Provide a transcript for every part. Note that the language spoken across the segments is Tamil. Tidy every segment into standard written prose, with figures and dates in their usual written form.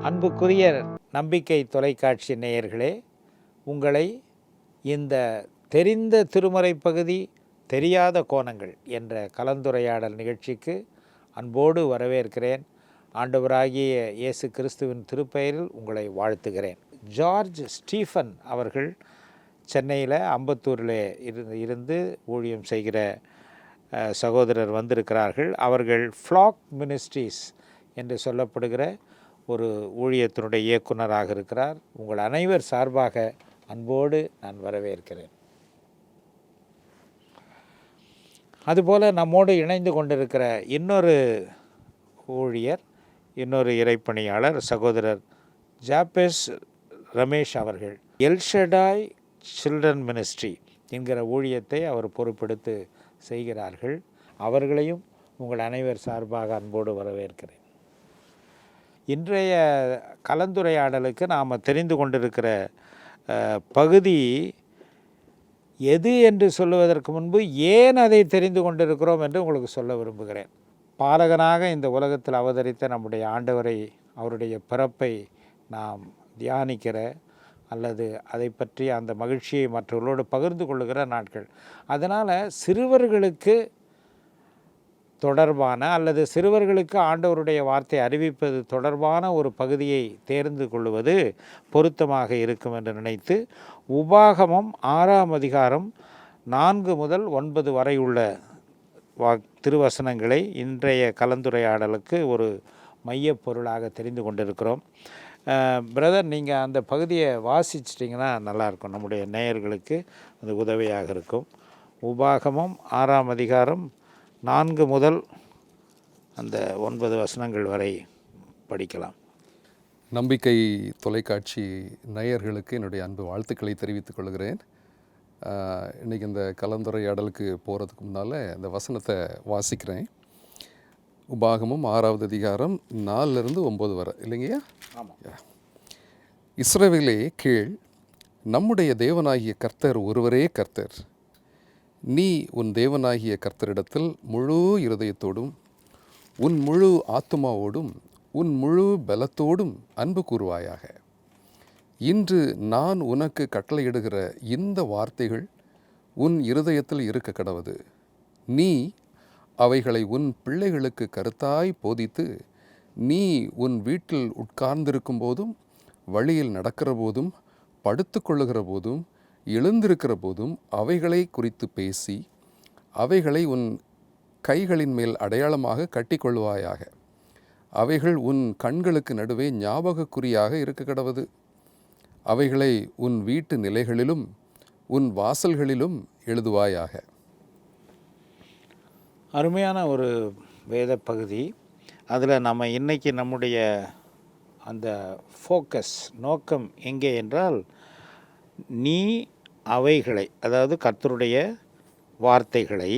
அன்புக்குரிய நம்பிக்கை தொலைக்காட்சி நேயர்களே, உங்களை இந்த தெரிந்த திருமறை பகுதி தெரியாத கோணங்கள் என்ற கலந்துரையாடல் நிகழ்ச்சிக்கு அன்போடு வரவேற்கிறேன். ஆண்டவராகிய இயேசு கிறிஸ்துவின் திருப்பெயரில் உங்களை வாழ்த்துகிறேன். ஜார்ஜ் ஸ்டீஃபன் அவர்கள் சென்னையில் அம்பத்தூரில் இருந்து ஊழியம் செய்கிற சகோதரர் வந்திருக்கிறார்கள். அவர்கள் ஃப்ளாக் மினிஸ்ட்ரீஸ் என்று சொல்லப்படுகிற ஒரு ஊழியத்தினுடைய இயக்குனராக இருக்கிறார். உங்கள் அனைவர் சார்பாக அன்போடு நான் வரவேற்கிறேன். அதுபோல் நம்மோடு இணைந்து கொண்டிருக்கிற இன்னொரு ஊழியர், இன்னொரு இறைப்பணியாளர் சகோதரர் ஜாபேஸ் ரமேஷ் அவர்கள் எல்ஷடாய் சில்ட்ரன் மினிஸ்ட்ரி என்கிற ஊழியத்தை அவர் பொறுப்பெடுத்து செய்கிறார்கள். அவர்களையும் உங்கள் அனைவர் சார்பாக அன்போடு வரவேற்கிறேன். இன்றைய கலந்துரையாடலுக்கு நாம் தெரிந்து கொண்டிருக்கிற பகுதி எது என்று சொல்லுவதற்கு முன்பு ஏன் அதை தெரிந்து கொண்டிருக்கிறோம் என்று உங்களுக்கு சொல்ல விரும்புகிறேன். பாலகனாக இந்த உலகத்தில் அவதரித்த நம்முடைய ஆண்டவரை, அவருடைய பிறப்பை நாம் தியானிக்கிற அல்லது அதை பற்றி அந்த மகிழ்ச்சியை மற்றவர்களோடு பகிர்ந்து கொள்ளுகிற நாட்கள். அதனால் சிறுவர்களுக்கு தொடர்பான அல்லது சிறுவர்களுக்கு ஆண்டவருடைய வார்த்தை அறிவிப்பது தொடர்பான ஒரு பகுதியை தேர்ந்து கொள்வது பொருத்தமாக இருக்கும் என்று நினைத்து உபாகமம் 6ஆம் அதிகாரம் 4 முதல் 9 வரை உள்ள திருவசனங்களை இன்றைய கலந்துரையாடலுக்கு ஒரு மையப் பொருளாக தெரிந்து கொண்டிருக்கிறோம். பிரதர், நீங்கள் அந்த பகுதியை வாசிச்சிட்டிங்கன்னா நல்லாயிருக்கும், நம்முடைய நேயர்களுக்கு அது உதவியாக இருக்கும். உபாகமம் 6ஆம் அதிகாரம் 4 முதல் அந்த 9 வசனங்கள் வரை படிக்கலாம். நம்பிக்கை தொலைக்காட்சி நேயர்களுக்கு என்னுடைய அன்பு வாழ்த்துக்களை தெரிவித்துக் கொள்கிறேன். இன்றைக்கி இந்த கலந்துரையாடலுக்கு போகிறதுக்கு முன்னால் இந்த வசனத்தை வாசிக்கிறேன். உபாகமம் 6ஆவது அதிகாரம் 4லிருந்து 9 வரை இல்லைங்கய்யா? ஆமாம். இஸ்ரவேலே கேள், நம்முடைய தேவனாகிய கர்த்தர் ஒருவரே கர்த்தர். நீ உன் தேவனாகிய கர்த்தரிடத்தில் முழு இருதயத்தோடும் உன் முழு ஆத்துமாவோடும் உன் முழு பலத்தோடும் அன்பு கூறுவாயாக. இன்று நான் உனக்கு கட்டளையிடுகிற இந்த வார்த்தைகள் உன் இருதயத்தில் இருக்க கடவது. நீ அவைகளை உன் பிள்ளைகளுக்கு கருத்தாய் போதித்து, நீ உன் வீட்டில் உட்கார்ந்திருக்கும் போதும், வழியில் நடக்கிற போதும், படுத்து கொள்ளுகிற போதும், எழுந்திருக்கிற போதும் அவைகளை குறித்து பேசி, அவைகளை உன் கைகளின் மேல் அடையாளமாக கட்டிக்கொள்வாயாக. அவைகள் உன் கண்களுக்கு நடுவே ஞாபகக்குறியாக இருக்க கடவது. அவைகளை உன் வீட்டு நிலைகளிலும் உன் வாசல்களிலும் எழுதுவாயாக. அருமையான ஒரு வேத பகுதி. அதில் நம்ம இன்றைக்கி நம்முடைய அந்த ஃபோக்கஸ், நோக்கம் எங்கே என்றால், நீ அவைகளை, அதாவது கர்த்தருடைய வார்த்தைகளை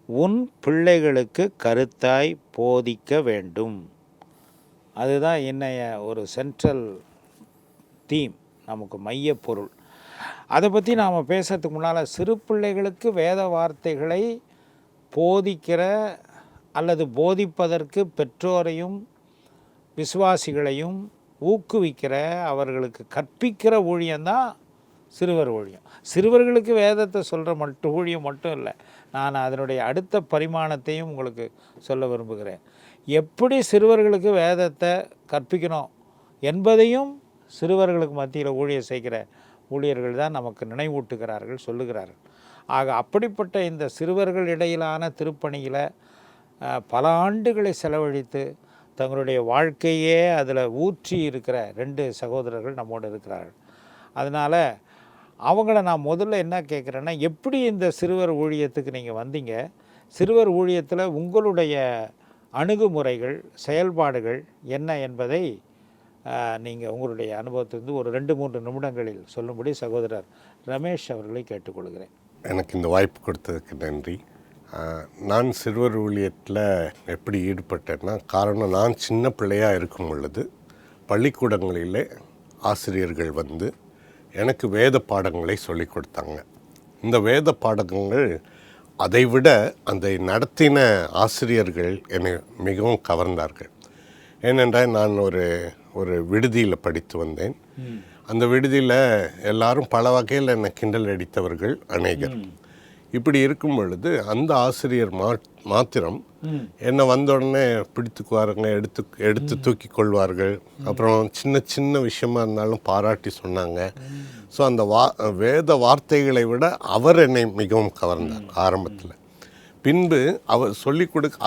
உன் பிள்ளைகளுக்கு கருத்தாய் போதிக்க வேண்டும். அதுதான் என்னைய ஒரு சென்ட்ரல் தீம், நமக்கு மையப்பொருள். அதை பற்றி நாம் பேசுறதுக்கு முன்னால், சிறு பிள்ளைகளுக்கு வேத வார்த்தைகளை போதிக்கிற அல்லது போதிப்பதற்கு பெற்றோரையும் விசுவாசிகளையும் ஊக்குவிக்கிற, அவர்களுக்கு கற்பிக்கிற ஊழியம்தான் சிறுவர் ஊழியம். சிறுவர்களுக்கு வேதத்தை சொல்கிற ஊழியம் மட்டும் இல்லை, நான் அதனுடைய அடுத்த பரிமாணத்தையும் உங்களுக்கு சொல்ல விரும்புகிறேன். எப்படி சிறுவர்களுக்கு வேதத்தை கற்பிக்கணும் என்பதையும் சிறுவர்களுக்கு மத்தியில் ஊழியம் செய்கிற ஊழியர்கள் தான் நமக்கு நினைவூட்டுகிறார்கள், சொல்லுகிறார்கள். ஆக அப்படிப்பட்ட இந்த சிறுவர்கள் இடையிலான திருப்பணியில் பல ஆண்டுகளை செலவழித்து தங்களுடைய வாழ்க்கையே அதில் ஊற்றி இருக்கிற 2 சகோதரர்கள் நம்மோடு இருக்கிறார்கள். அதனால் அவங்கள நான் முதல்ல என்ன கேட்குறேன்னா, எப்படி இந்த சிறுவர் ஊழியத்துக்கு நீங்கள் வந்தீங்க? சிறுவர் ஊழியத்தில் உங்களுடைய அணுகுமுறைகள், செயல்பாடுகள் என்ன என்பதை நீங்கள் உங்களுடைய அனுபவத்திலிருந்து ஒரு 2-3 நிமிடங்களில் சொல்லும்படி சகோதரர் ரமேஷ் அவர்களை கேட்டுக்கொள்கிறேன். எனக்கு இந்த வாய்ப்பு கொடுத்ததுக்கு நன்றி. நான் சிறுவர் ஊழியத்தில் எப்படி ஈடுபட்டேன்னா, காரணம், நான் சின்ன பிள்ளையாக இருக்கும் பொழுது பள்ளிக்கூடங்களில் ஆசிரியர்கள் வந்து எனக்கு வேத பாடங்களை சொல்லிக் கொடுத்தாங்க. இந்த வேத பாடங்கள் அதைவிட அதை நடத்தின ஆசிரியர்கள் என்னை மிகவும் கவர்ந்தார்கள். ஏனென்றால் நான் ஒரு ஒரு விடுதியில் படித்து வந்தேன். அந்த விடுதியில் எல்லாரும் பல வகையில் என்னை கிண்டல் அடித்தவர்கள் அநேகர். இப்படி இருக்கும் பொழுது அந்த ஆசிரியர் மாத்திரம் என்னை வந்த உடனே பிடித்துக்குவாருங்க, எடுத்து தூக்கி கொள்வார்கள். அப்புறம் சின்ன சின்ன விஷயமா இருந்தாலும் பாராட்டி சொன்னாங்க. ஸோ அந்த வேத வார்த்தைகளை விட அவர் என்னை மிகவும் கவர்ந்தார் ஆரம்பத்தில். பின்பு அவர்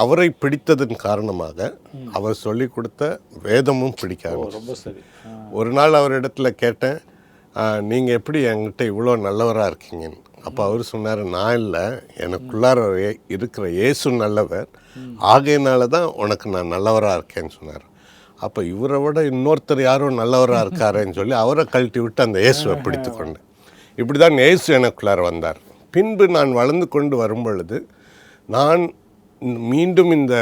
அவரை பிடித்ததன் காரணமாக அவர் சொல்லிக் கொடுத்த வேதமும் பிடிக்க ஆரம்பிச்சு. ஒரு நாள் அவரிடத்துல கேட்டேன், நீங்கள் எப்படி என்கிட்ட இவ்வளோ நல்லவராக இருக்கீங்கன்னு. அப்போ அவர் சொன்னார், நான் இல்லை, எனக்குள்ளார இருக்கிற இயேசு நல்லவர், ஆகையினால தான் உனக்கு நான் நல்லவராக இருக்கேன்னு சொன்னார். அப்போ இவரை விட இன்னொருத்தர் யாரும் நல்லவராக இருக்காருன்னு சொல்லி அவரை கழட்டி விட்டு அந்த இயேசுவை பிடித்து கொண்டேன். இப்படி தான் இயேசு எனக்குள்ளார வந்தார். பின்பு நான் வளர்ந்து கொண்டு வரும் பொழுது நான் மீண்டும் இந்த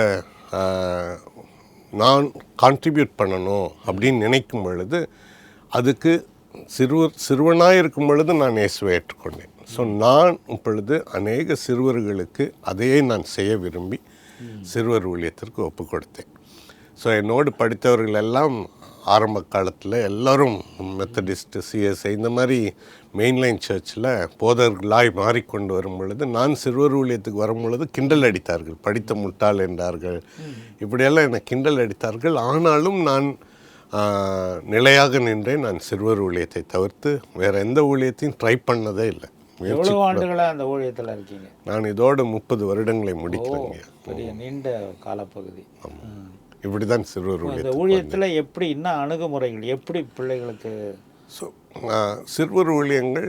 நான் கான்ட்ரிபியூட் பண்ணணும் அப்படின்னு நினைக்கும் பொழுது அதுக்கு சிறுவனாக இருக்கும் பொழுது நான் இயேசுவை ஏற்றுக்கொண்டேன். ஸோ நான் இப்பொழுது அநேக சிறுவர்களுக்கு அதையே நான் செய்ய விரும்பி சிறுவர் ஊழியத்திற்கு ஒப்பு கொடுத்தேன். ஸோ என்னோடு படித்தவர்கள் எல்லாம் ஆரம்ப காலத்தில் எல்லோரும் மெத்தடிஸ்ட்டு, சிஎஸ்ஐ இந்த மாதிரி மெயின்லைன் சர்ச்சில் போதர்களாய் மாறிக்கொண்டு வரும் பொழுது நான் சிறுவர் ஊழியத்துக்கு வரும் பொழுது கிண்டல் அடித்தார்கள், படித்த முட்டாள் என்றார்கள், இப்படியெல்லாம் என்னை கிண்டல் அடித்தார்கள். ஆனாலும் நான் நிலையாக நின்றேன். நான் சிறுவர் ஊழியத்தை தவிர்த்து வேறு எந்த ஊழியத்தையும் ட்ரை பண்ணதே இல்லை. எவ்வளவு ஆண்டுகளாக அந்த ஊழியத்தில் இருக்கீங்க? நான் இதோடு 30 வருடங்களை முடிக்கிறேங்க. பெரிய நீண்ட காலப்பகுதி. இப்படி தான் சிறுவர் இந்த ஊழியத்தில் எப்படி இன்னும் அணுகுமுறைகள் எப்படி பிள்ளைகளுக்கு? ஸோ சிறுவர் ஊழியங்கள்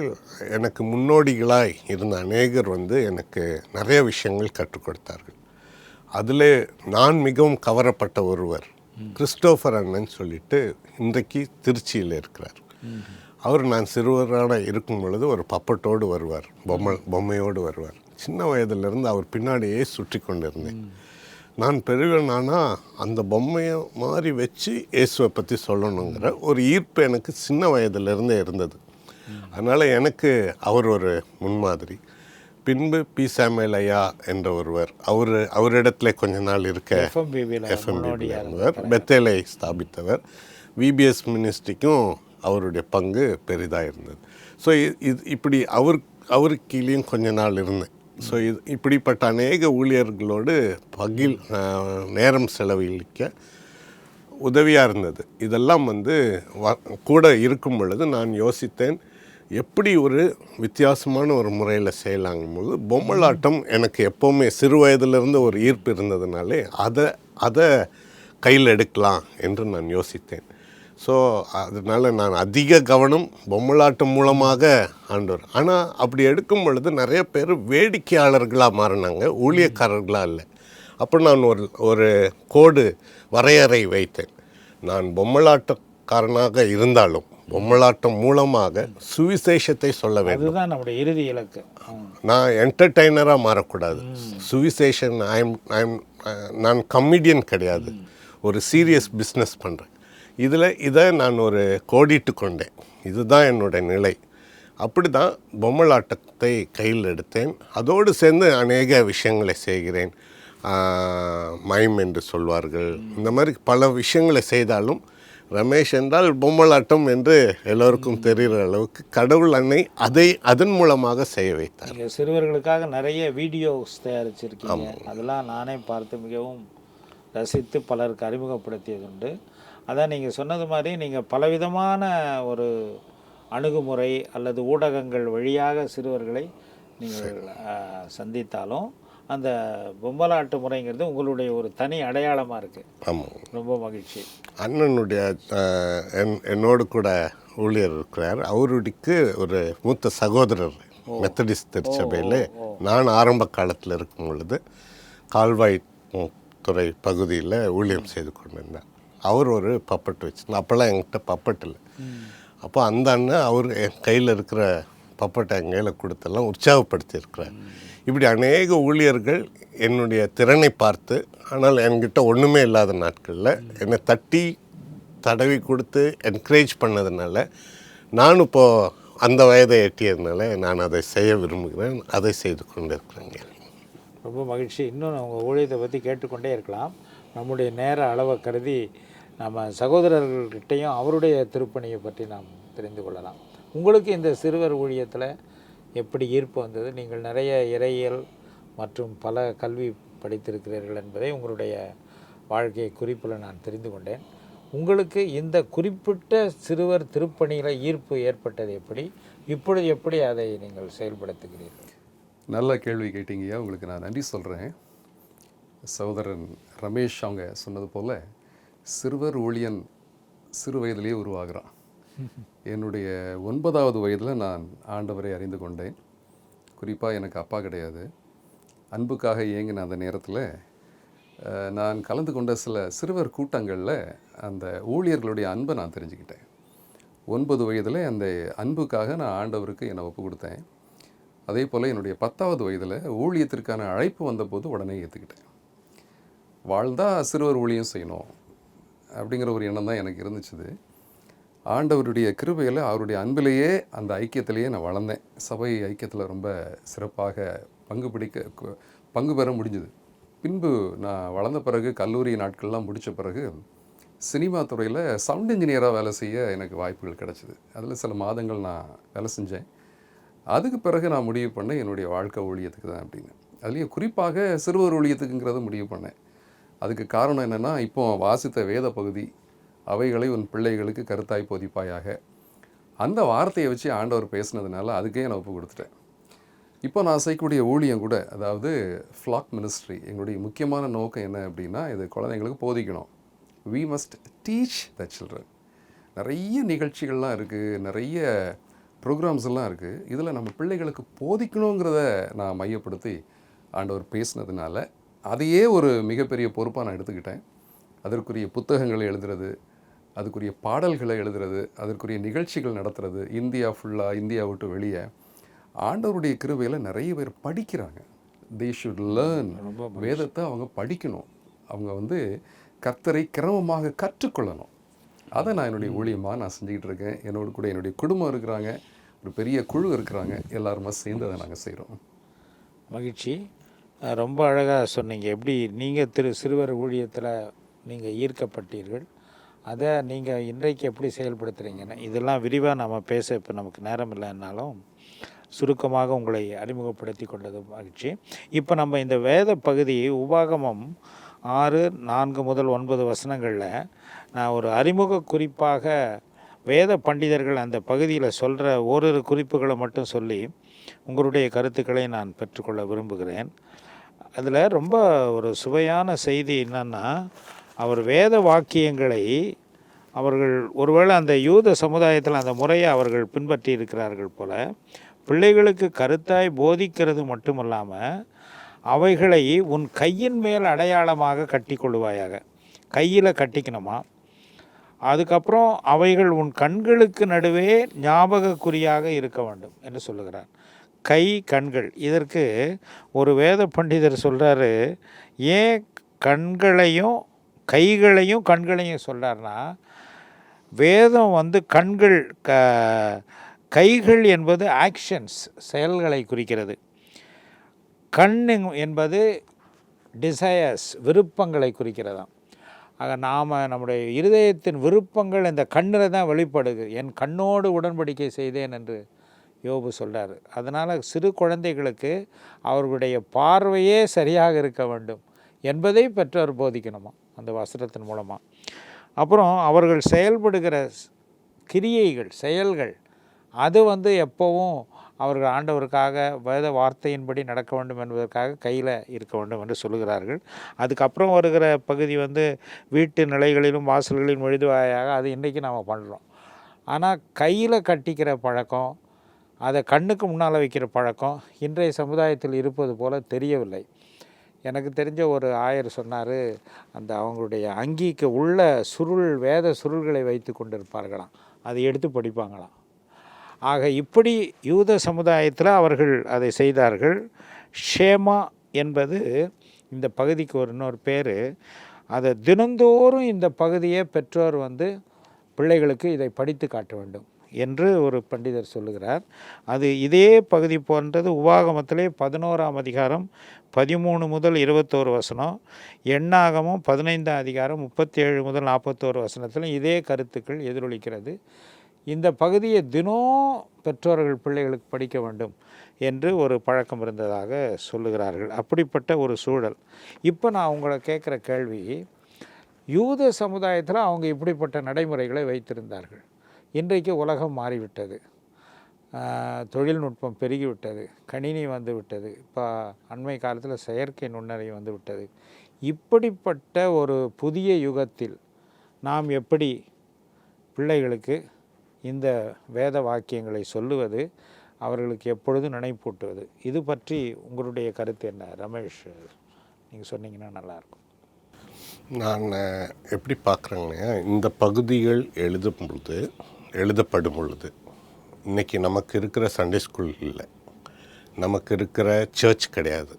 எனக்கு முன்னோடிகளாய் இருந்த அநேகர் எனக்கு நிறைய விஷயங்கள் கற்றுக் கொடுத்தார்கள். அதில் நான் மிகவும் கவரப்பட்ட ஒருவர் கிறிஸ்டோஃபர் அண்ணன் சொல்லிட்டு இன்றைக்கு திருச்சியில் இருக்கிறார். அவர் நான் சிறுவரான இருக்கும் பொழுது ஒரு பப்பட்டோடு வருவார், பொம்மையோடு வருவார். சின்ன வயதிலிருந்து அவர் பின்னாடியே சுற்றி கொண்டிருந்தேன். நான் பெரியவனானா அந்த பொம்மையை மாதிரி வச்சு இயேசுவை பற்றி சொல்லணுங்கிற ஒரு ஈர்ப்பு எனக்கு சின்ன வயதிலிருந்தே இருந்தது. அதனால் எனக்கு அவர் ஒரு முன்மாதிரி. பின்பு பி. சாமுவேல் ஐயா என்ற ஒருவர், அவரிடத்துல கொஞ்ச நாள் இருக்க எஃப்எம்பிபியில் இருந்தவர், பெத்தேலை ஸ்தாபித்தவர். விபிஎஸ் மினிஸ்ட்ரிக்கும் அவருடைய பங்கு பெரிதாக இருந்தது. ஸோ இப்படி அவருக்கு கீழேயும் கொஞ்ச நாள் இருந்தேன். ஸோ இப்படிப்பட்ட அநேக ஊழியர்களோடு நேரம் செலவழிக்க உதவியாக இருந்தது. இதெல்லாம் கூட இருக்கும் பொழுது நான் யோசித்தேன், எப்படி ஒரு வித்தியாசமான ஒரு முறையில் செய்யலாங்கும் போது பொம்மலாட்டம் எனக்கு எப்போவுமே சிறு வயதிலிருந்து ஒரு ஈர்ப்பு இருந்ததுனாலே அதை கையில் எடுக்கலாம் என்று நான் யோசித்தேன். ஸோ அதனால் நான் அதிக கவனம் பொம்மலாட்டம் மூலமாக ஆண்டவர். ஆனால் அப்படி எடுக்கும் பொழுது நிறைய பேர் வேடிக்கையாளர்களாக மாறினாங்க, ஊழியக்காரர்களாக இல்லை. அப்போ நான் ஒரு வரையறை வைத்தேன். நான் பொம்மலாட்டக்காரனாக இருந்தாலும் பொம்மலாட்டம் மூலமாக சுவிசேஷத்தை சொல்ல வேண்டும். அதுதான் நம்முடைய இறுதி இலக்கு. நான் என்டர்டெய்னராக மாறக்கூடாது. சுவிசேஷன் நான் கமெடியன் கிடையாது, ஒரு சீரியஸ் பிஸ்னஸ் பண்ணுறேன். இதை நான் ஒரு கோடிட்டு கொண்டேன். இதுதான் என்னுடைய நிலை. அப்படி தான் பொம்மலாட்டத்தை கையில் எடுத்தேன். அதோடு சேர்ந்து அநேக விஷயங்களை செய்கிறேன். மைம் என்று சொல்வார்கள், இந்த மாதிரி பல விஷயங்களை செய்தாலும் ரமேஷ் என்றால் பொம்மலாட்டம் என்று எல்லோருக்கும் தெரிகிற அளவுக்கு கடவுள் அன்னை அதன் மூலமாக செய்ய வைத்தார். நீங்கள் சிறுவர்களுக்காக நிறைய வீடியோஸ் தயாரிச்சிருக்கீங்க. அதெல்லாம் நானே பார்த்து மிகவும் ரசித்து பலருக்கு அறிமுகப்படுத்தியதுண்டு. அதான் நீங்கள் சொன்னது மாதிரி நீங்கள் பலவிதமான ஒரு அணுகுமுறை அல்லது ஊடகங்கள் வழியாக சிறுவர்களை நீங்கள் சந்தித்தாலும் அந்த பொம்மலாட்டு முறைங்கிறது உங்களுடைய ஒரு தனி அடையாளமாக இருக்குது. ஆமாம், ரொம்ப மகிழ்ச்சி. அண்ணனுடைய என்னோடு கூட ஊழியர் இருக்கிறார். அவருடைக்கு ஒரு மூத்த சகோதரர் மெத்தடிஸ்ட் திருச்சபையில் நான் ஆரம்ப காலத்தில் இருக்கும் பொழுது கால்வாய் துறை பகுதியில் ஊழியம் செய்து கொண்டிருந்தார். அவர் ஒரு பப்பட்டு வச்சுருந்தார். அப்போல்லாம் என்கிட்ட பப்பட்டு இல்லை. அப்போ அந்த அண்ணன் அவர் என் கையில் இருக்கிற பப்பட்டை என் கையில் கொடுத்தெல்லாம் உற்சாகப்படுத்தி இருக்கிறார். இப்படி அநேக ஊழியர்கள் என்னுடைய திறனை பார்த்து, ஆனால் என்கிட்ட ஒன்றுமே இல்லாத நாட்களில் என்னை தட்டி தடவி கொடுத்து என்கரேஜ் பண்ணதுனால நான் இப்போது அந்த வயதை எட்டியதுனால நான் அதை செய்ய விரும்புகிறேன், அதை செய்து கொண்டு இருக்கிறேங்க. ரொம்ப மகிழ்ச்சி. இன்னும் உங்கள் ஊழியத்தை பற்றி கேட்டுக்கொண்டே இருக்கலாம். நம்முடைய நேர அளவை கருதி நம்ம சகோதரர்கள்கிட்டையும் அவருடைய திருப்பணியை பற்றி நாம் தெரிந்து கொள்ளலாம். உங்களுக்கு இந்த சிறுவர் ஊழியத்தில் எப்படி ஈர்ப்பு வந்தது? நீங்கள் நிறைய இறையியல் மற்றும் பல கல்வி படித்திருக்கிறீர்கள் என்பதை உங்களுடைய வாழ்க்கை குறிப்பில் நான் தெரிந்து கொண்டேன். உங்களுக்கு இந்த குறிப்பிட்ட சிறுவர் திருப்பணியில் ஈர்ப்பு ஏற்பட்டது எப்படி? இப்பொழுது எப்படி அதை நீங்கள் செயல்படுத்துகிறீர்கள்? நல்ல கேள்வி கேட்டீங்கய்யா. உங்களுக்கு நான் நன்றி சொல்கிறேன். சகோதரன் ரமேஷ் அவங்க சொன்னது போல் சிறுவர் ஊழியன் சிறு வயதிலேயே உருவாகிறான். என்னுடைய 9வது வயதில் நான் ஆண்டவரை அறிந்து கொண்டேன். குறிப்பாக எனக்கு அப்பா கிடையாது. அன்புக்காக இயங்கின அந்த நேரத்தில் நான் கலந்து கொண்ட சில சிறுவர் கூட்டங்களில் அந்த ஊழியர்களுடைய அன்பை நான் தெரிஞ்சுக்கிட்டேன். 9 வயதில் அந்த அன்புக்காக நான் ஆண்டவருக்கு என்னை ஒப்பு கொடுத்தேன். அதே போல் என்னுடைய 10வது வயதில் ஊழியத்திற்கான அழைப்பு வந்தபோது உடனே ஏற்றுக்கிட்டேன். வாழ்ந்தால் சிறுவர் ஊழியம் செய்யணும் அப்படிங்கிற ஒரு எண்ணம் தான் எனக்கு இருந்துச்சு. ஆண்டவருடைய கிருபையில் அவருடைய அன்பிலேயே அந்த ஐக்கியத்திலேயே நான் வளர்ந்தேன். சபை ஐக்கியத்தில் ரொம்ப சிறப்பாக பங்கு பெற முடிஞ்சுது. பின்பு நான் வளர்ந்த பிறகு கல்லூரி நாட்கள்லாம் முடித்த பிறகு சினிமா துறையில் சவுண்ட் இன்ஜினியராக வேலை செய்ய எனக்கு வாய்ப்புகள் கிடச்சிது. அதில் சில மாதங்கள் நான் வேலை செஞ்சேன். அதுக்கு பிறகு நான் முடிவு பண்ணேன் என்னுடைய வாழ்க்கை ஊழியத்துக்கு தான் அப்படின்னு. அதுலேயும் குறிப்பாக சிறுவர் ஊழியத்துக்குங்கிறத முடிவு பண்ணேன். அதுக்கு காரணம் என்னென்னா, இப்போ வாசித்த வேத பகுதி அவைகளை உன் பிள்ளைகளுக்கு கருத்தாய் போதிப்பாயாக, அந்த வார்த்தையை வச்சு ஆண்டவர் பேசினதுனால அதுக்கே நான் ஒப்பு கொடுத்துட்டேன். இப்போ நான் செய்யக்கூடிய ஊழியம் கூட, அதாவது ஃப்ளாக் மினிஸ்ட்ரி, எங்களுடைய முக்கியமான நோக்கம் என்ன அப்படின்னா, இது குழந்தைங்களுக்கு போதிக்கணும். we must teach the children. நிறைய நிகழ்ச்சிகள்லாம் இருக்குது, நிறைய ப்ரோக்ராம்ஸ் எல்லாம் இருக்குது. இதில் நம்ம பிள்ளைகளுக்கு போதிக்கணுங்கிறத நான் மையப்படுத்தி ஆண்டவர் பேசினதுனால அதையே ஒரு மிகப்பெரிய பொறுப்பாக நான் எடுத்துக்கிட்டேன். அதற்குரிய புத்தகங்களை எழுதுறது, அதுக்குரிய பாடல்களை எழுதுறது, அதற்குரிய நிகழ்ச்சிகள் நடத்துறது, இந்தியா ஃபுல்லாக, இந்தியா விட்டு வெளியே ஆண்டவருடைய கிருபையில் நிறைய பேர் படிக்கிறாங்க. they should learn. வேதத்தை அவங்க படிக்கணும். அவங்க கர்த்தரை கிரமமாக கற்றுக்கொள்ளணும். அதை நான் என்னுடைய ஊழியமாக நான் செஞ்சுக்கிட்டு இருக்கேன். என்னோட கூட என்னுடைய குடும்பம் இருக்கிறாங்க, ஒரு பெரிய குழு இருக்கிறாங்க, எல்லாருமா சேர்ந்து அதை நாங்கள் செய்கிறோம். மகிழ்ச்சி. ரொம்ப அழகாக சொன்னீங்க. எப்படி நீங்கள் சிறுவர் ஊழியத்தில் நீங்கள் ஈர்க்கப்பட்டீர்கள், அதை நீங்கள் இன்றைக்கு எப்படி செயல்படுத்துகிறீங்கன்னு இதெல்லாம் விரிவாக நம்ம பேச இப்போ நமக்கு நேரம் இல்லைன்னாலும் சுருக்கமாக உங்களை அறிமுகப்படுத்தி கொண்டது மகிழ்ச்சி. இப்போ நம்ம இந்த வேத பகுதி உபாகமம் 6:4 முதல் 9 வசனங்களில் நான் ஒரு அறிமுக குறிப்பாக வேத பண்டிதர்கள் அந்த பகுதியில் சொல்கிற ஓரிரு குறிப்புகளை மட்டும் சொல்லி உங்களுடைய கருத்துக்களை நான் பெற்றுக்கொள்ள விரும்புகிறேன். அதில் ரொம்ப ஒரு சுவையான செய்தி என்னன்னா, அவர் வேத வாக்கியங்களை அவர்கள் ஒருவேளை அந்த யூத சமுதாயத்தில் அந்த முறையை அவர்கள் பின்பற்றி இருக்கிறார்கள் போல பிள்ளைகளுக்கு கருத்தாய் போதிக்கிறது மட்டுமல்லாமல் அவைகளை உன் கையின் மேல் அடையாளமாக கட்டி கொள்ளுவாயாக. கையில் கட்டிக்கணுமா. அதுக்கப்புறம் அவைகள் உன் கண்களுக்கு நடுவே ஞாபகக்குறியாக இருக்க வேண்டும் என்று சொல்லுகிறார். கை, கண்கள், இதற்கு ஒரு வேத பண்டிதர் சொல்கிறாரு, ஏன் கண்களையும் கைகளையும் கண்களையும் சொல்கிறார்னா, வேதம் கண்கள் கைகள் என்பது ஆக்ஷன்ஸ், செயல்களை குறிக்கிறது. கண் என்பது டிசையர்ஸ், விருப்பங்களை குறிக்கிறதாம். ஆக நாம் நம்முடைய இருதயத்தின் விருப்பங்கள் இந்த கண்ணில் தான் வெளிப்படுது. என் கண்ணோடு உடன்படிக்கை செய்தேன் என்று யோபு சொல்கிறார். அதனால் சிறு குழந்தைகளுக்கு அவர்களுடைய பார்வையே சரியாக இருக்க வேண்டும் என்பதை பெற்றோர் போதிக்கணுமா அந்த வசனத்தின் மூலமாக. அப்புறம் அவர்கள் செயல்படுகிற கிரியைகள், செயல்கள், அது எப்போவும் அவர்கள் ஆண்டவருக்காக வேத வார்த்தையின்படி நடக்க வேண்டும் என்பதற்காக கையில் இருக்க வேண்டும் என்று சொல்லுகிறார்கள். அதுக்கப்புறம் வருகிற பகுதி வீட்டு நிலைகளிலும் வாசல்களிலும் எழுதுவாயாக, அது இன்றைக்கி நாம் பண்ணுறோம். ஆனால் கையில் கட்டிக்கிற பழக்கம், அதை கண்ணுக்கு முன்னால் வைக்கிற பழக்கம் இன்றைய சமுதாயத்தில் இருப்பது போல் தெரியவில்லை. எனக்கு தெரிஞ்ச ஒரு ஆயர் சொன்னார், அவங்களுடைய அங்கிக்கு உள்ள வேத சுருள்களை வைத்து கொண்டிருப்பார்களாம், அதை எடுத்து படிப்பாங்களாம். ஆக இப்படி யூத சமுதாயத்தில் அவர்கள் அதை செய்தார்கள். ஷேமா என்பது இந்த பகுதிக்கு இன்னொரு பேர். அதை தினந்தோறும் இந்த பகுதியை பெற்றோர் பிள்ளைகளுக்கு இதை படித்து காட்ட வேண்டும். என்று ஒரு பண்டிதர் சொல்லுகிறார். அது இதே பகுதி போன்றது உபாகமத்திலே 11ஆம் அதிகாரம் 13 முதல் 21 வசனம், எண்ணாகமும் 15ஆம் அதிகாரம் 37 முதல் 41 வசனத்திலும் இதே கருத்துக்கள் எதிரொலிக்கிறது. இந்த பகுதியை தினம் பெற்றோர்கள் பிள்ளைகளுக்கு படிக்க வேண்டும் என்று ஒரு பழக்கம் இருந்ததாக சொல்லுகிறார்கள். அப்படிப்பட்ட ஒரு சூழல். இப்போ நான் உங்களை கேட்குற கேள்வி, யூத சமுதாயத்தில் அவங்க இப்படிப்பட்ட நடைமுறைகளை வைத்திருந்தார்கள். இன்றைக்கு உலகம் மாறிவிட்டது, தொழில்நுட்பம் பெருகிவிட்டது, கணினி வந்து விட்டது, இப்போ அண்மை காலத்தில் செயற்கை நுண்ணறிவு வந்து விட்டது. இப்படிப்பட்ட ஒரு புதிய யுகத்தில் நாம் எப்படி பிள்ளைகளுக்கு இந்த வேத வாக்கியங்களை சொல்லுவது, அவர்களுக்கு எப்பொழுதும் நினைப்பூட்டுவது, இது பற்றி உங்களுடைய கருத்து என்ன ரமேஷ்? நீங்கள் சொன்னீங்கன்னா நல்லாயிருக்கும். நான் எப்படி பார்க்குறேங்கன்னா, இந்த பகுதிகள் எழுதப்படும் பொழுது இன்றைக்கி நமக்கு இருக்கிற சண்டே ஸ்கூல் இல்லை, நமக்கு இருக்கிற சர்ச் கிடையாது.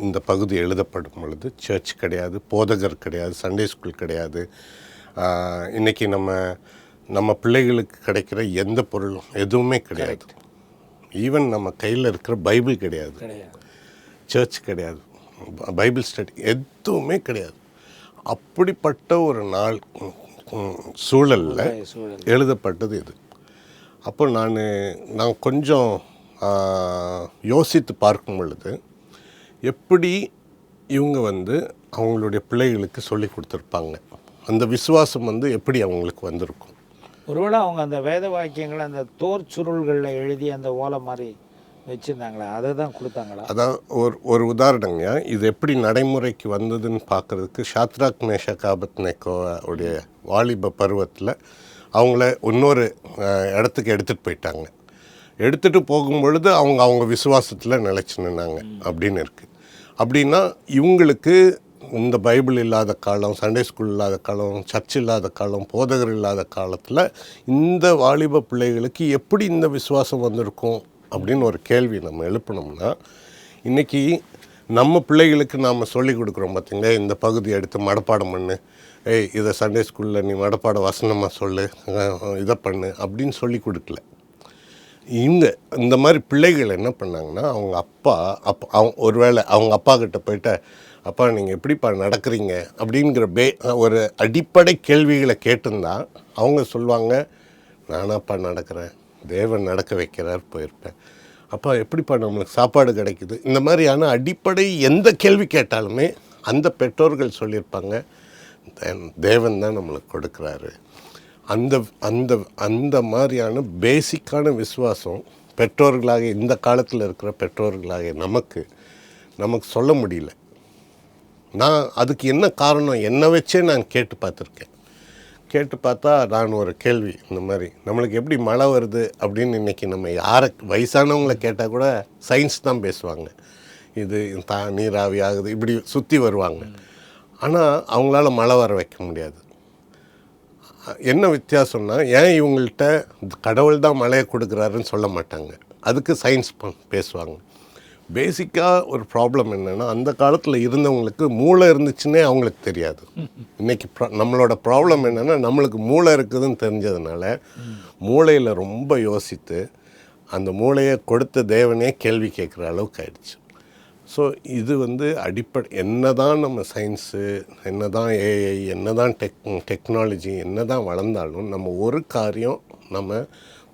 இந்த பகுதி எழுதப்படும் பொழுது சர்ச் கிடையாது, போதகர் கிடையாது, சண்டே ஸ்கூல் கிடையாது. இன்றைக்கி நம்ம பிள்ளைகளுக்கு கிடைக்கிற எந்த பொருளும் எதுவுமே கிடையாது. ஈவன் நம்ம கையில் இருக்கிற பைபிள் கிடையாது, சர்ச் கிடையாது, பைபிள் ஸ்டடி எதுவுமே கிடையாது. அப்படிப்பட்ட ஒரு சூழலில் எழுதப்பட்டது இது. அப்போ நான் கொஞ்சம் யோசித்து பார்க்கும் பொழுது, எப்படி இவங்க அவங்களுடைய பிள்ளைகளுக்கு சொல்லி கொடுத்துருப்பாங்க, அந்த விசுவாசம் எப்படி அவங்களுக்கு வந்திருக்கும். ஒருவேளை அவங்க அந்த வேத வாக்கியங்களை அந்த தோர் சுருள்களில் எழுதி அந்த ஓலை மாதிரி வச்சுருந்தாங்களா, அதை தான் கொடுத்தாங்களா? அதான் ஒரு உதாரணங்க. இது எப்படி நடைமுறைக்கு வந்ததுன்னு பார்க்குறதுக்கு, ஷாத்ராக் மேஷக் ஆபத்நேகோ உடைய வாலிப பருவத்தில் அவங்கள இன்னொரு இடத்துக்கு எடுத்துகிட்டு போயிட்டாங்க. எடுத்துகிட்டு போகும்பொழுது அவங்க விசுவாசத்தில் நிலைச்சு நின்னாங்க அப்படின்னு இருக்குது. அப்படின்னா இவங்களுக்கு இந்த பைபிள் இல்லாத காலம், சண்டே ஸ்கூல் இல்லாத காலம், சர்ச் இல்லாத காலம், போதகர் இல்லாத காலத்தில் இந்த வாலிப பிள்ளைகளுக்கு எப்படி இந்த விசுவாசம் வந்திருக்கும் அப்படின்னு ஒரு கேள்வி நம்ம எழுப்பினோம்னா, இன்றைக்கி நம்ம பிள்ளைகளுக்கு நாம் சொல்லிக் கொடுக்குறோம் பார்த்திங்களா, இந்த பகுதி எடுத்து மனப்பாடம் பண்ணு, இதை சண்டே ஸ்கூலில் நீ மனப்பாட வசனமாக சொல்லு, இதை பண்ணு அப்படின்னு சொல்லி கொடுக்கல. இந்த மாதிரி பிள்ளைகள் என்ன பண்ணாங்கன்னா, அவங்க ஒருவேளை அவங்க அப்பா கிட்ட போயிட்டு, அப்பா நீங்கள் எப்படிப்பா நடக்கிறீங்க அப்படிங்கிற ஒரு அடிப்படை கேள்விகளை கேட்டிருந்தா அவங்க சொல்லுவாங்க, நானாப்பா நடக்கிறேன், தேவன் நடக்க வைக்கிறார், போயிருப்பேன். அப்பா எப்படிப்பா நம்மளுக்கு சாப்பாடு கிடைக்குது, இந்த மாதிரியான அடிப்படை எந்த கேள்வி கேட்டாலுமே அந்த பெற்றோர்கள் சொல்லியிருப்பாங்க, தேவன் தான் நம்மளுக்கு கொடுக்குறாரு. அந்த மாதிரியான பேசிக்கான விசுவாசம் பெற்றோர்களாக, இந்த காலத்தில் இருக்கிற பெற்றோர்களாக நமக்கு சொல்ல முடியல. நான் அதுக்கு என்ன காரணம், என்னை வச்சே நான் கேட்டு பார்த்துருக்கேன். கேட்டு பார்த்தா நான் ஒரு கேள்வி, இந்த மாதிரி நம்மளுக்கு எப்படி மழை வருது அப்படின்னு இன்றைக்கி நம்ம வயசானவங்களை கேட்டால் கூட சயின்ஸ் தான் பேசுவாங்க, இது நீராவி ஆகுது, இப்படி சுற்றி வருவாங்க. ஆனால் அவங்களால மழை வர வைக்க முடியாது. என்ன வித்தியாசம்னா, ஏன் இவங்கள்ட்ட கடவுள் தான் மழையை கொடுக்குறாருன்னு சொல்ல மாட்டாங்க, அதுக்கு சயின்ஸ் பேசுவாங்க. பேசிக்காக ஒரு ப்ராப்ளம் என்னென்னா, அந்த காலத்தில் இருந்தவங்களுக்கு மூளை இருந்துச்சுன்னே அவங்களுக்கு தெரியாது. இன்றைக்கி நம்மளோட ப்ராப்ளம் என்னென்னா, நம்மளுக்கு மூளை இருக்குதுன்னு தெரிஞ்சதுனால மூளையில் ரொம்ப யோசித்து அந்த மூளையை கொடுத்த தேவனே கேள்வி கேட்குற அளவுக்கு ஆயிடுச்சு. ஸோ இது அடிப்படை, என்ன தான் நம்ம சயின்ஸு, என்ன தான் ஏஐ, என்ன தான் டெக்னாலஜி என்ன தான் வளர்ந்தாலும் நம்ம ஒரு காரியம் நம்ம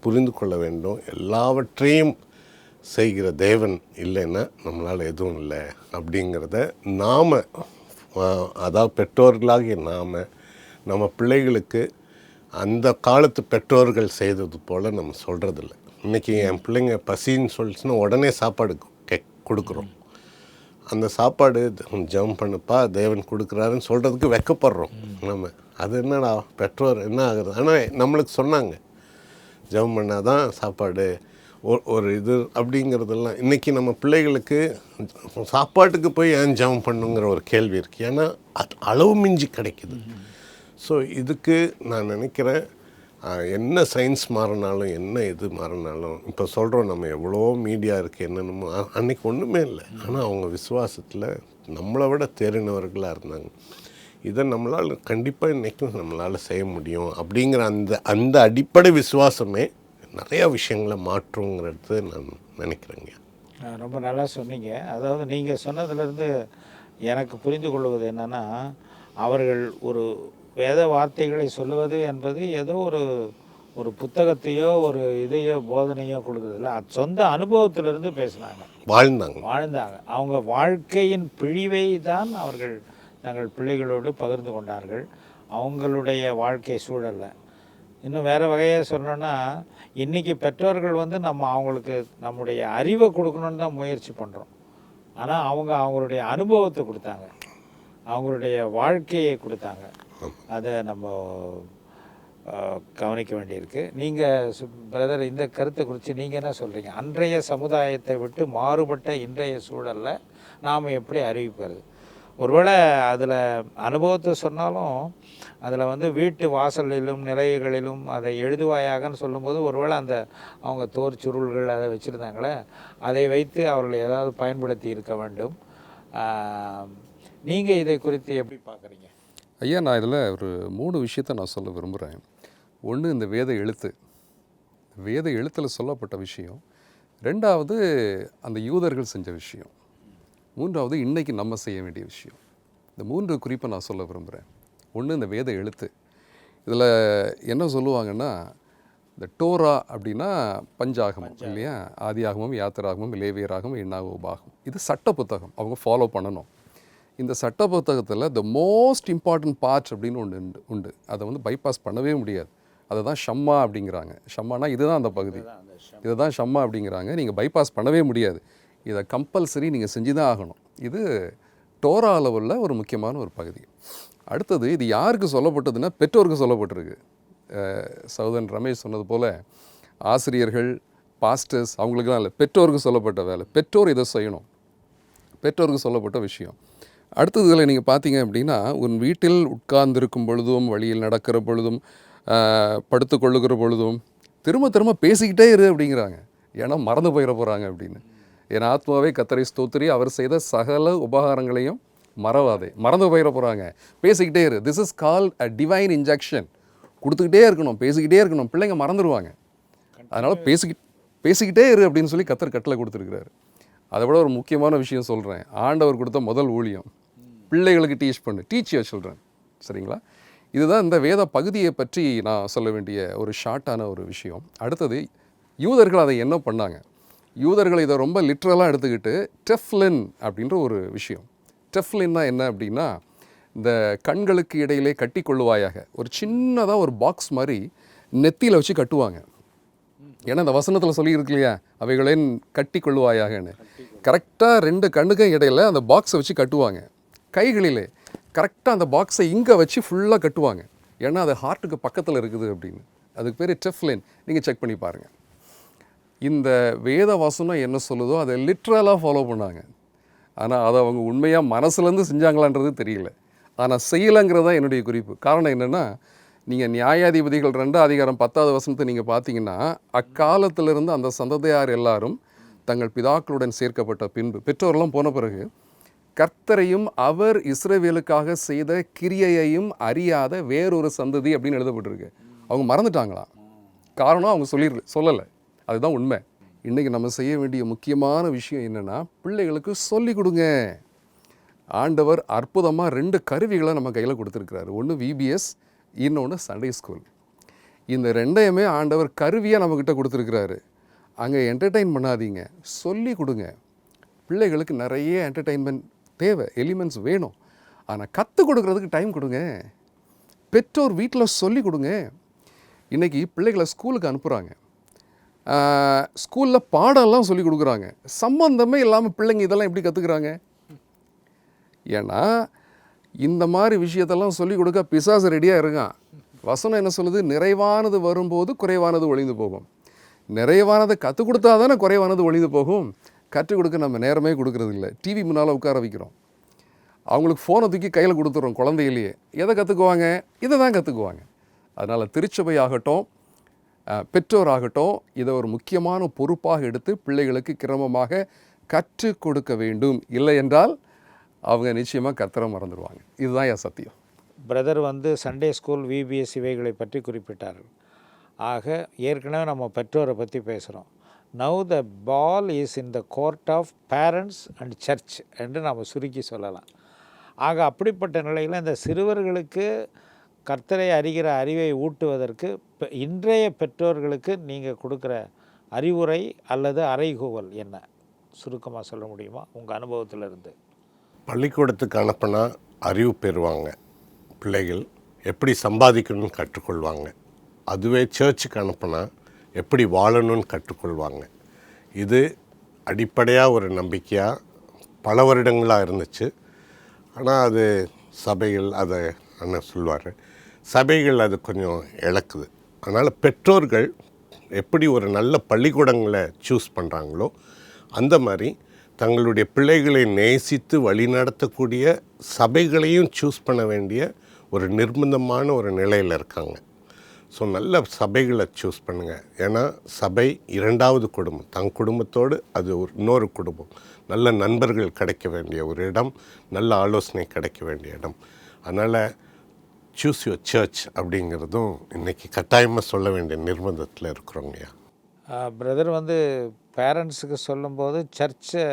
புரிந்து கொள்ள வேண்டும், எல்லாவற்றையும் செய்கிற தேவன் இல்லைன்னா நம்மளால் எதுவும் இல்லை அப்படிங்கிறத நாம், அதாவது பெற்றோர்களாகிய நம்ம பிள்ளைகளுக்கு அந்த காலத்து பெற்றோர்கள் செய்தது போல் நம்ம சொல்கிறதில்ல. இன்றைக்கி என் பிள்ளைங்க பசின்னு சொல்லிச்சுன்னா உடனே சாப்பாடு கொடுக்குறோம். அந்த சாப்பாடு ஜெபம் பண்ணுப்பா தேவன் கொடுக்குறாருன்னு சொல்கிறதுக்கு வெக்கப்படுறோம் நம்ம. அது என்னடா பெற்றோர் என்ன ஆகுது, ஆனால் நம்மளுக்கு சொன்னாங்க ஜெபம் பண்ணால் தான் சாப்பாடு ஒரு இது அப்படிங்கிறதெல்லாம். இன்றைக்கி நம்ம பிள்ளைகளுக்கு சாப்பாட்டுக்கு போய் ஏன் ஜெபம் பண்ணுங்கிற ஒரு கேள்வி இருக்குது, ஏன்னா அது அளவு மிஞ்சி கிடைக்குது. ஸோ இதுக்கு நான் நினைக்கிறேன், என்ன சயின்ஸ் மாறினாலும் என்ன இது மாறினாலும், இப்போ சொல்கிறோம் நம்ம எவ்வளோ மீடியா இருக்குது என்னென்னமோ, அன்றைக்கி ஒன்றுமே இல்லை. ஆனால் அவங்க விசுவாசத்தில் நம்மளை விட தேறினவர்களாக இருந்தாங்க. இதை நம்மளால் கண்டிப்பாக இன்றைக்கும் நம்மளால் செய்ய முடியும் அப்படிங்கிற அந்த அடிப்படை விசுவாசமே நிறையா விஷயங்களை மாற்றுங்கிறது நான் நினைக்கிறேங்க. ரொம்ப நல்லா சொன்னீங்க. அதாவது நீங்கள் சொன்னதுலேருந்து எனக்கு புரிந்து கொள்வது என்னென்னா, அவர்கள் ஒரு வேத வார்த்தைகளை சொல்லுவது என்பது ஏதோ ஒரு ஒரு புத்தகத்தையோ ஒரு இதையோ போதனையோ கொடுக்குறதில்ல, அது சொந்த அனுபவத்திலிருந்து பேசுனாங்க, வாழ்ந்தாங்க. அவங்க வாழ்க்கையின் பிழிவை தான் அவர்கள் தங்கள் பிள்ளைகளோடு பகிர்ந்து கொண்டார்கள், அவங்களுடைய வாழ்க்கை சூழலில். இன்னும் வேறு வகையாக சொன்னோன்னா, இன்றைக்கி பெற்றோர்கள் வந்து அவங்களுக்கு நம்முடைய அறிவை கொடுக்கணுன்னு தான் முயற்சி பண்ணுறோம். ஆனால் அவங்களுடைய அனுபவத்தை கொடுத்தாங்க, அவங்களுடைய வாழ்க்கையை கொடுத்தாங்க. அதை நம்ம கவனிக்க வேண்டியிருக்கு. நீங்கள் பிரதர், இந்த கருத்தை குறித்து நீங்கள் என்ன சொல்கிறீங்க? அன்றைய சமுதாயத்தை விட்டு மாறுபட்ட இன்றைய சூழலில் நாம் எப்படி அறிவிப்பது? ஒருவேளை அதில் அனுபவத்தை சொன்னாலும் அதில் வந்து வீட்டு வாசலிலும் நிலைகளிலும் அதை எழுதுவாயாகன்னு சொல்லும்போது ஒருவேளை அவங்க தோர் சுருள்கள் அதை வச்சுருந்தாங்களே, அதை வைத்து அவர்கள் ஏதாவது பயன்படுத்தி இருக்க வேண்டும். நீங்கள் இதை குறித்து எப்படி பார்க்குறீங்க? ஐயா, நான் இதில் ஒரு 3 விஷயத்தை நான் சொல்ல விரும்புகிறேன். ஒன்று, இந்த வேத எழுத்தில் சொல்லப்பட்ட விஷயம். 2வது, அந்த யூதர்கள் செஞ்ச விஷயம். 3வது, இன்றைக்கி நம்ம செய்ய வேண்டிய விஷயம். இந்த 3 குறிப்பை நான் சொல்ல விரும்புகிறேன். ஒன்று, இந்த வேத எழுத்து. இதில் என்ன சொல்லுவாங்கன்னா, இந்த டோரா அப்படின்னா பஞ்சாகமம் இல்லையா? ஆதியாகமம், யாத்திராகமம், லேவியராகமம், எண்ணாகமம். இது சட்ட புத்தகம், அவங்க ஃபாலோ பண்ணணும். இந்த சட்ட புத்தகத்தில் த மோஸ்ட் இம்பார்ட்டன்ட் பார்ட் அப்படின்னு ஒன்று உண்டு. அதை வந்து பைபாஸ் பண்ணவே முடியாது. அதை தான் ஷம்மா அப்படிங்கிறாங்க. ஷம்மானா இதுதான் அந்த பகுதி, இதை தான் ஷம்மா அப்படிங்கிறாங்க. நீங்கள் பைபாஸ் பண்ணவே முடியாது, இதை கம்பல்சரி நீங்கள் செஞ்சு தான் ஆகணும். இது டோரா அளவில் ஒரு முக்கியமான ஒரு பகுதி. அடுத்தது, இது யாருக்கு சொல்லப்பட்டதுன்னா பெற்றோருக்கு சொல்லப்பட்டிருக்கு. சகோதரன் ரமேஷ் சொன்னது போல் ஆசிரியர்கள், பாஸ்டர்ஸ் அவங்களுக்குலாம் இல்லை, பெற்றோருக்கு சொல்லப்பட்ட வேலை. பெற்றோர் இதை செய்யணும், பெற்றோருக்கு சொல்லப்பட்ட விஷயம். அடுத்தது இதில் நீங்கள் பார்த்தீங்க அப்படின்னா, உன் வீட்டில் உட்கார்ந்திருக்கும் பொழுதும், வழியில் நடக்கிற பொழுதும், படுத்து கொள்ளுகிற பொழுதும் திரும்ப திரும்ப பேசிக்கிட்டே இரு அப்படிங்கிறாங்க. ஏன்னா மறந்து போயிட போகிறாங்க அப்படின்னு. என் ஆத்மாவே கர்த்தரை ஸ்தோத்திரி, அவர் செய்த சகல உபகாரங்களையும் மறவாதே. மறந்து போயிட போகிறாங்க, பேசிக்கிட்டே இரு. This is call a divine injection. கொடுத்துக்கிட்டே இருக்கணும், பேசிக்கிட்டே இருக்கணும், பிள்ளைங்க மறந்துடுவாங்க. அதனால் பேசிக்கிட்டே இரு அப்படின்னு சொல்லி கர்த்தர் கட்டளை கொடுத்துருக்கிறாரு. அதை விட ஒரு முக்கியமான விஷயம் சொல்கிறேன். ஆண்டவர் கொடுத்த முதல் ஊழியம், பிள்ளைகளுக்கு டீச் யுவர் சில்ட்ரன். சரிங்களா? இதுதான் இந்த வேத பகுதியை பற்றி நான் சொல்ல வேண்டிய ஒரு ஷார்ட்டான ஒரு விஷயம். அடுத்தது, யூதர்கள் அதை என்ன பண்ணாங்க? யூதர்கள் இதை ரொம்ப லிட்ரலாக எடுத்துக்கிட்டு டெஃப்லின் அப்படின்ற ஒரு விஷயம். டெஃப்லின்னா என்ன அப்படின்னா, இந்த கண்களுக்கு இடையிலே கட்டி கொள்ளுவாயாக ஒரு சின்னதாக ஒரு பாக்ஸ் மாதிரி நெத்தியில் வச்சு கட்டுவாங்க. ஏன்னா இந்த வசனத்தில் சொல்லியிருக்கு இல்லையா, அவைகளே கட்டி கொள்ளுவாயாகன்னு. கரெக்டாக 2 கண்ணுக்கும் இடையில் அந்த பாக்ஸை வச்சு கட்டுவாங்க. கைகளிலே கரெக்டாக அந்த பாக்ஸை இங்கே வச்சு ஃபுல்லாக கட்டுவாங்க. ஏன்னா அது ஹார்ட்டுக்கு பக்கத்தில் இருக்குது அப்படின்னு. அதுக்கு பேர் டெஃப்லின். நீங்கள் செக் பண்ணி பாருங்கள். இந்த வேத வசனம் என்ன சொல்லுதோ அதை லிட்ரலாக ஃபாலோ பண்ணாங்க. ஆனால் அதை அவங்க உண்மையாக மனசுலேருந்து செஞ்சாங்களான்றது தெரியல. ஆனால் செய்யலைங்கிறது தான் என்னுடைய குறிப்பு. காரணம் என்னென்னா, நீங்கள் நியாயாதிபதிகள் 2 அதிகாரம் 10வது வசனத்தை நீங்கள் பார்த்தீங்கன்னா, அக்காலத்திலிருந்து அந்த சந்ததியார் எல்லாரும் தங்கள் பிதாக்களுடன் சேர்க்கப்பட்ட பின்பு, பெற்றோரெல்லாம் போன பிறகு, கர்த்தரையும் அவர் இஸ்ரவேலுக்காக செய்த கிரியையையும் அறியாத வேறொரு சந்ததி அப்படின்னு எழுதப்பட்டிருக்கு. அவங்க மறந்துட்டாங்களாம். காரணம் அவங்க சொல்லலை. அதுதான் உண்மை. இன்றைக்கி நம்ம செய்ய வேண்டிய முக்கியமான விஷயம் என்னென்னா, பிள்ளைகளுக்கு சொல்லிக் கொடுங்க. ஆண்டவர் அற்புதமாக 2 கருவிகளை நம்ம கையில் கொடுத்துருக்கிறாரு. ஒன்று VBS, இன்னொன்று சண்டே ஸ்கூல். இந்த 2ஐயுமே ஆண்டவர் கருவியாக நம்மக்கிட்ட கொடுத்துருக்கிறாரு. அங்கே என்டர்டெயின் பண்ணாதீங்க, சொல்லி கொடுங்க. பிள்ளைகளுக்கு நிறைய என்டர்டெயின்மெண்ட் தேவை, எலிமெண்ட்ஸ் வேணும். ஆனால் கற்றுக் கொடுக்குறதுக்கு டைம் கொடுங்க. பெற்றோர் வீட்டில் சொல்லி கொடுங்க. இன்றைக்கி பிள்ளைகளை ஸ்கூலுக்கு அனுப்புகிறாங்க, ஸ்கூலில் பாடம்லாம் சொல்லி கொடுக்குறாங்க. சம்பந்தமே இல்லாமல் பிள்ளைங்க இதெல்லாம் எப்படி கற்றுக்குறாங்க? ஏன்னா இந்த மாதிரி விஷயத்தெல்லாம் சொல்லிக் கொடுக்க பிசாசு ரெடியாக இருக்கான். வசனம் என்ன சொல்லுது? நிறைவானது வரும்போது குறைவானது ஒழிந்து போகும். நிறைவானதை கற்றுக் கொடுத்தா தானே குறைவானது ஒழிந்து போகும். கற்றுக் கொடுக்க நம்ம நேரமே கொடுக்கறது இல்லை. டிவி முன்னால் உட்கார வைக்கிறோம், அவங்களுக்கு ஃபோனை தூக்கி கையில் கொடுத்துட்றோம். குழந்தையிலேயே எதை கற்றுக்குவாங்க? இதை தான் கற்றுக்குவாங்க. அதனால் திருச்சபையாகட்டும், பெற்றோராகட்டும், இதை ஒரு முக்கியமான பொறுப்பாக எடுத்து பிள்ளைகளுக்கு கிரமமாக கற்றுக் கொடுக்க வேண்டும். இல்லை என்றால் அவங்க நிச்சயமாக கர்த்தரை மறந்துடுவாங்க. இதுதான் என் சத்தியம். பிரதர் வந்து சண்டே ஸ்கூல், VBS இவைகளை பற்றி குறிப்பிட்டார்கள். ஆக ஏற்கனவே நம்ம பெற்றோரை பற்றி பேசுகிறோம். Now the ball is in the court of parents and church என்று நம்ம சுருக்கி சொல்லலாம். ஆக அப்படிப்பட்ட நிலையில் இந்த சிறுவர்களுக்கு கர்த்தரை அறிகிற அறிவை ஊட்டுவதற்கு இன்றைய பெற்றோர்களுக்கு நீங்கள் கொடுக்குற அறிவுரை அல்லது அறைகூவல் என்ன? சுருக்கமாக சொல்ல முடியுமா உங்கள் அனுபவத்திலிருந்து? பள்ளிக்கூடத்துக்கு அனுப்பினா அறிவு பெறுவாங்க பிள்ளைகள், எப்படி சம்பாதிக்கணும்னு கற்றுக்கொள்வாங்க. அதுவே சர்ச்சுக்கு அனுப்பினா எப்படி வாழணும்னு கற்றுக்கொள்வாங்க. இது அடிப்படையாக ஒரு நம்பிக்கையாக பல வருடங்களாக இருந்துச்சு. ஆனால் அது சபைகள் அதை என்ன சொல்லுவார், சபைகள் அது கொஞ்சம் இழக்குது. அதனால் பெற்றோர்கள் எப்படி ஒரு நல்ல பள்ளிக்கூடங்களை சூஸ் பண்ணுறாங்களோ அந்த மாதிரி தங்களுடைய பிள்ளைகளை நேசித்து வழிநடத்தக்கூடிய சபைகளையும் சூஸ் பண்ண வேண்டிய ஒரு நிர்பந்தமான ஒரு நிலையில் இருக்காங்க. ஸோ நல்ல சபைகளை சூஸ் பண்ணுங்கள். ஏன்னா சபை இரண்டாவது குடும்பம், தன் குடும்பத்தோடு அது ஒரு இன்னொரு குடும்பம். நல்ல நண்பர்கள் கிடைக்க வேண்டிய ஒரு இடம், நல்ல ஆலோசனை கிடைக்க வேண்டிய இடம். அதனால் சூஸ் யுவர் சர்ச் அப்படிங்கிறதும் இன்றைக்கி கட்டாயமாக சொல்ல வேண்டிய நிர்பந்தத்தில் இருக்கிறோங்கய்யா. பிரதர் பேரண்ட்ஸுக்கு சொல்லும்போது சர்ச்சை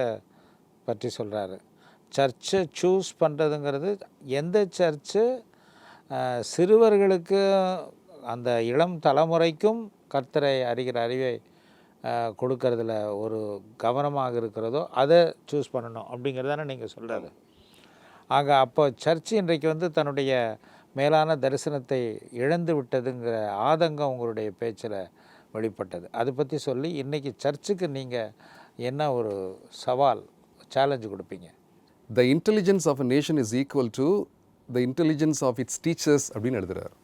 பற்றி சொல்கிறாரு. சர்ச்சை சூஸ் பண்ணுறதுங்கிறது எந்த சர்ச்சு சிறுவர்களுக்கு அந்த இளம் தலைமுறைக்கும் கர்த்தரை அறிகிற அறிவை கொடுக்கறதுல ஒரு கவனமாக இருக்கிறதோ அதை சூஸ் பண்ணணும் அப்படிங்கிறதானே நீங்கள் சொல்கிறது. ஆக அப்போ சர்ச் இன்றைக்கு தன்னுடைய மேலான தரிசனத்தை இழந்து விட்டதுங்கிற ஆதங்கம் உங்களுடைய பேச்சில் வெளிப்பட்டது. அதை பற்றி சொல்லி இன்றைக்கி சர்ச்சுக்கு நீங்கள் என்ன ஒரு சவால், சேலஞ்சு கொடுப்பீங்க? The intelligence of a nation is equal to the intelligence of its teachers அப்படின்னு எழுதுகிறார்.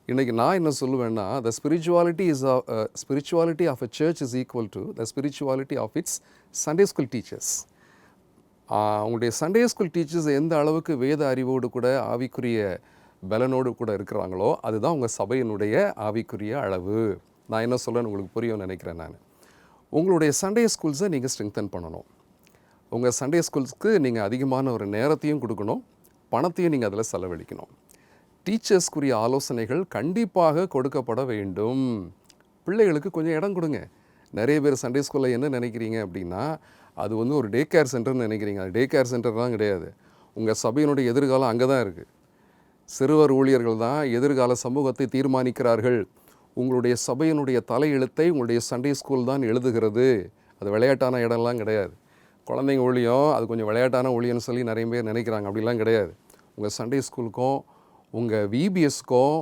இன்றைக்கி நான் என்ன சொல்லுவேன்னா, the spirituality of a church is equal to the spirituality of its Sunday school teachers. அவங்களுடைய சண்டே ஸ்கூல் டீச்சர்ஸ் எந்த அளவுக்கு வேத அறிவோடு கூட ஆவிக்குரிய பலனோடு கூட இருக்கிறாங்களோ அதுதான் உங்கள் சபையினுடைய ஆவிக்குரிய அளவு. நான் என்ன சொல்கிறேன்னு உங்களுக்கு புரியும்னு நினைக்கிறேன். நான் உங்களுடைய சண்டே ஸ்கூல்ஸை நீங்கள் ஸ்ட்ரெங்தன் பண்ணணும். உங்கள் சண்டே ஸ்கூல்ஸ்க்கு நீங்கள் அதிகமான ஒரு நேரத்தையும் கொடுக்கணும், பணத்தையும் நீங்கள் அதில் செலவழிக்கணும். டீச்சர்ஸ்க்குரிய ஆலோசனைகள் கண்டிப்பாக கொடுக்கப்பட வேண்டும். பிள்ளைகளுக்கு கொஞ்சம் இடம் கொடுங்க. நிறைய பேர் சண்டே ஸ்கூலில் என்ன நினைக்கிறீங்க அப்படின்னா, அது ஒரு டே கேர் சென்டர்னு நினைக்கிறீங்க. அது டே கேர் சென்டர்லாம் கிடையாது. உங்கள் சபையினுடைய எதிர்காலம் அங்கே தான் இருக்குது. சிறுவர் ஊழியர்கள் தான் எதிர்கால சமூகத்தை தீர்மானிக்கிறார்கள். உங்களுடைய சபையினுடைய தலையெழுத்தை உங்களுடைய சண்டே ஸ்கூல் தான் எழுதுகிறது. அது விளையாட்டான இடம்லாம் கிடையாது. குழந்தைங்க ஊழியம் அது கொஞ்சம் விளையாட்டான ஊழியம்னு சொல்லி நிறைய பேர் நினைக்கிறாங்க. அப்படிலாம் கிடையாது. உங்கள் சண்டே ஸ்கூலுக்கும் உங்கள் விபிஎஸ்க்கும்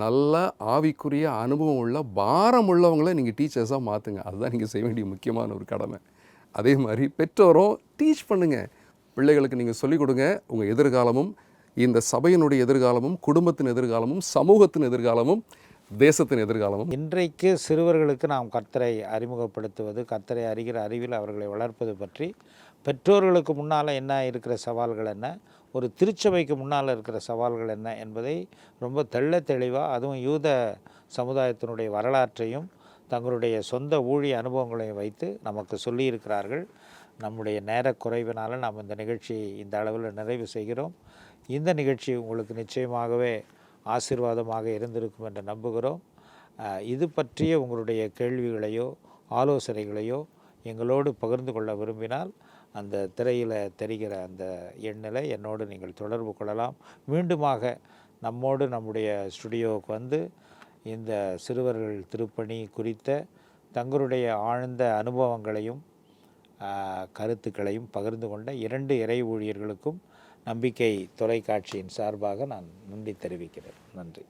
நல்ல ஆவிக்குரிய அனுபவம் உள்ள பாரம் உள்ளவங்களை நீங்கள் டீச்சர்ஸாக மாற்றுங்க. அதுதான் நீங்கள் செய்ய வேண்டிய முக்கியமான ஒரு கடமை. அதே மாதிரி பெற்றோரும் டீச் பண்ணுங்கள். பிள்ளைகளுக்கு நீங்கள் சொல்லிக் கொடுங்க. உங்கள் எதிர்காலமும் இந்த சபையினுடைய எதிர்காலமும் குடும்பத்தின் எதிர்காலமும் சமூகத்தின் எதிர்காலமும் தேசத்தின் எதிர்காலமும். இன்றைக்கு சிறுவர்களுக்கு நாம் கர்த்தரை அறிமுகப்படுத்துவது, கர்த்தரை அறிகிற அறிவில் அவர்களை வளர்ப்பது பற்றி பெற்றோர்களுக்கு முன்னால் என்ன இருக்கிற சவால்கள் என்ன, ஒரு திருச்சபைக்கு முன்னால் இருக்கிற சவால்கள் என்ன என்பதை ரொம்ப தெளிவாக, அதுவும் யூத சமுதாயத்தினுடைய வரலாற்றையும் தங்களுடைய சொந்த ஊழிய அனுபவங்களையும் வைத்து நமக்கு சொல்லியிருக்கிறார்கள். நம்முடைய நேர குறைவினால் நாம் இந்த நிகழ்ச்சியை இந்த அளவில் நிறைவு செய்கிறோம். இந்த நிகழ்ச்சி உங்களுக்கு நிச்சயமாகவே ஆசீர்வாதமாக இருந்திருக்கும் என்று நம்புகிறோம். இது பற்றிய உங்களுடைய கேள்விகளையோ ஆலோசனைகளையோ எங்களோடு பகிர்ந்து கொள்ள விரும்பினால் அந்த திரையில் தெரிகிற அந்த எண்ணில் என்னோடு நீங்கள் தொடர்பு கொள்ளலாம். மீண்டுமாக நம்மோடு நம்முடைய ஸ்டுடியோவுக்கு இந்த சிறுவர்கள் திருப்பணி குறித்த தங்களுடைய ஆழ்ந்த அனுபவங்களையும் கருத்துக்களையும் பகிர்ந்து கொண்ட 2 இறை ஊழியர்களுக்கும் நம்பிக்கை தொலைக்காட்சியின் சார்பாக நான் நன்றி தெரிவிக்கிறேன். நன்றி.